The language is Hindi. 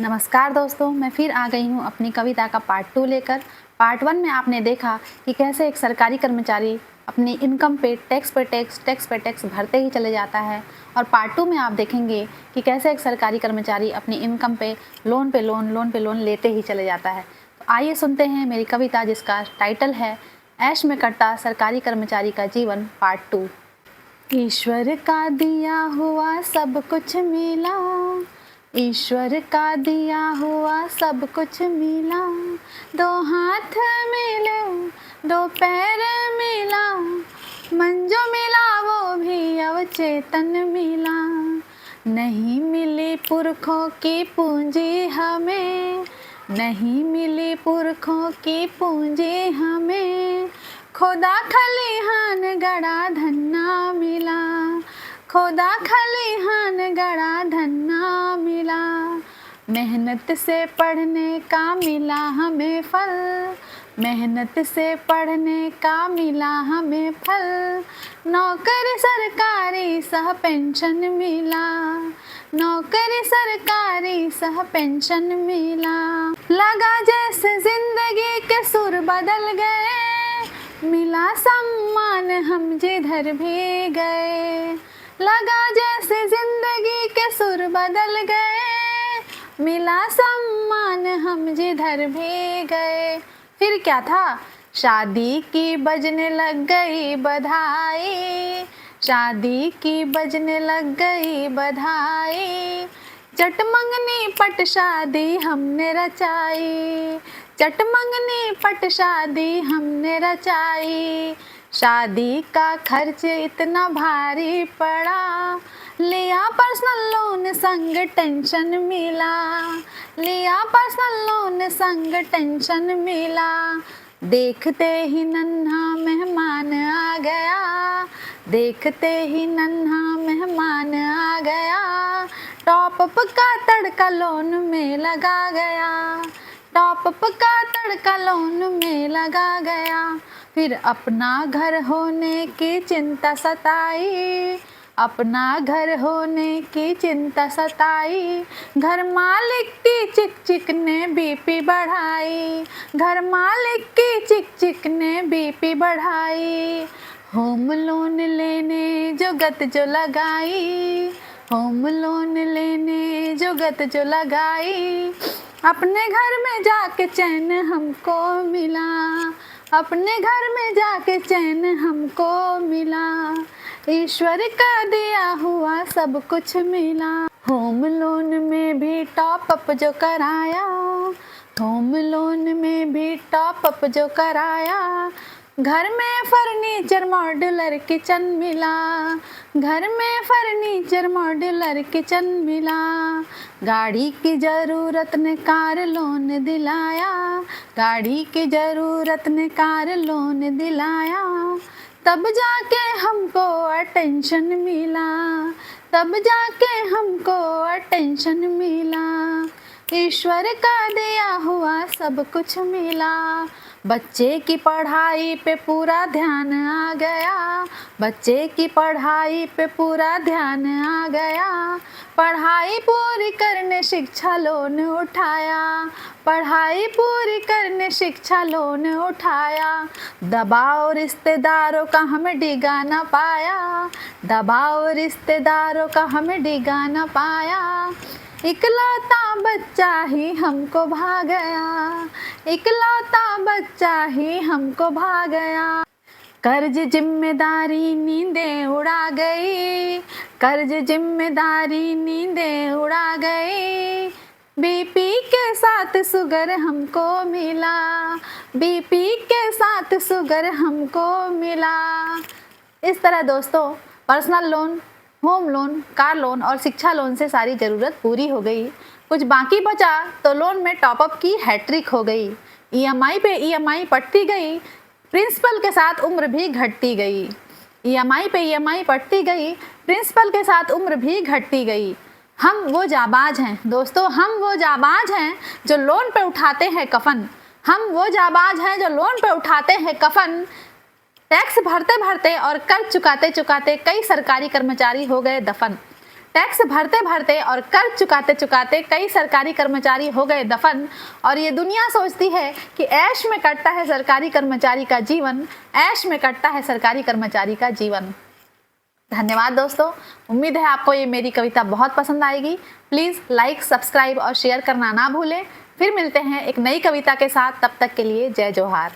नमस्कार दोस्तों, मैं फिर आ गई हूँ अपनी कविता का पार्ट 2 लेकर। पार्ट 1 में आपने देखा कि कैसे एक सरकारी कर्मचारी अपनी इनकम पे टैक्स भरते ही चले जाता है, और पार्ट 2 में आप देखेंगे कि कैसे एक सरकारी कर्मचारी अपनी इनकम पे लोन लेते ही चले जाता है। तो आइए सुनते हैं मेरी कविता, जिसका टाइटल है ऐश में कटता सरकारी कर्मचारी का जीवन पार्ट 2। ईश्वर का दिया हुआ सब कुछ मिला, ईश्वर का दिया हुआ सब कुछ मिला, दो हाथ मिले दो पैर मिला, मन जो मिला वो भी अवचेतन मिला। नहीं मिली पुरखों की पूंजी हमें, नहीं मिली पुरखों की पूंजी हमें, खुदा खलिहान गड़ा धन्ना मिला, खुदा खलिहान गड़ा धन्ना मिला। मेहनत से पढ़ने का मिला हमें फल, मेहनत से पढ़ने का मिला हमें फल, नौकरी सरकारी सह पेंशन मिला, नौकरी सरकारी सह पेंशन मिला। लगा जैसे जिंदगी के सुर बदल गए, मिला सम्मान हम जिधर भी गए, लगा जैसे जिंदगी के सुर बदल गए, मिला सम्मान हम जिधर भी गए। फिर क्या था? शादी की बजने लग गई बधाई, शादी की बजने लग गई बधाई, चट मंगनी पट शादी हमने रचाई, चट मंगनी पट शादी हमने रचाई। शादी का खर्च इतना भारी पड़ा, लिया पर्सनल लोन संग टेंशन मिला, लिया पर्सनल लोन संग टेंशन मिला। देखते ही नन्हा मेहमान आ गया, देखते ही नन्हा मेहमान आ गया, टॉपअप का तड़का लोन में लगा गया, टॉपअप का तड़का लोन में लगा गया। फिर अपना घर होने की चिंता सताई, अपना घर होने की चिंता सताई, घर मालिक की चिक चिक ने बीपी बढ़ाई, घर मालिक की चिक चिक ने बीपी बढ़ाई। होम लोन लेने जो गत जो लगाई, होम लोन लेने जो गत जो लगाई, अपने घर में जाके चैन हमको मिला, अपने घर में जाके चैन हमको मिला, ईश्वर का दिया हुआ सब कुछ मिला। होम लोन में भी टॉपअप जो कराया, होम लोन में भी टॉपअप जो कराया, घर में फर्नीचर मॉड्यूलर किचन मिला, घर में फर्नीचर मॉड्यूलर किचन मिला। गाड़ी की ज़रूरत ने कार लोन दिलाया, गाड़ी की ज़रूरत ने कार लोन दिलाया, तब जाके हमको अटेंशन मिला, तब जाके हमको अटेंशन मिला, ईश्वर का दिया हुआ सब कुछ मिला। बच्चे की पढ़ाई पे पूरा ध्यान आ गया, बच्चे की पढ़ाई पे पूरा ध्यान आ गया, पढ़ाई पूरी करने शिक्षा लोन उठाया, पढ़ाई पूरी करने शिक्षा लोन उठाया। दबाव रिश्तेदारों का हमें डिगा ना पाया, दबाव रिश्तेदारों का हमें डिगा ना पाया, इकलौता बच्चा ही हमको भा गया, इकलौता बच्चा ही हमको भा गया। कर्ज जिम्मेदारी नींदें उड़ा गई, कर्ज जिम्मेदारी नींदें उड़ा गई, बीपी के साथ शुगर हमको मिला, बीपी के साथ शुगर हमको मिला। इस तरह दोस्तों, personal loan, home loan, car loan और शिक्षा लोन से सारी ज़रूरत पूरी हो गई। कुछ बाकी बचा तो लोन में टॉपअप की हैट्रिक हो गई, ईएमआई पे ईएमआई पड़ती गई, प्रिंसिपल के साथ उम्र भी घटती गई, ईएमआई पे ईएमआई पड़ती गई, प्रिंसिपल के साथ उम्र भी घटती गई। हम वो जाबाज हैं दोस्तों, हम वो जाबाज हैं जो लोन पे उठाते हैं कफन, हम वो जाबाज हैं जो लोन पे उठाते हैं कफन। टैक्स भरते भरते और कर्ज चुकाते चुकाते कई सरकारी कर्मचारी हो गए दफन, टैक्स भरते भरते और कर चुकाते चुकाते कई सरकारी कर्मचारी हो गए दफन और ये दुनिया सोचती है कि ऐश में कटता है सरकारी कर्मचारी का जीवन, ऐश में कटता है सरकारी कर्मचारी का जीवन। धन्यवाद दोस्तों, उम्मीद है आपको ये मेरी कविता बहुत पसंद आएगी। प्लीज़ लाइक, सब्सक्राइब और शेयर करना ना भूलें। फिर मिलते हैं एक नई कविता के साथ, तब तक के लिए जय जोहार।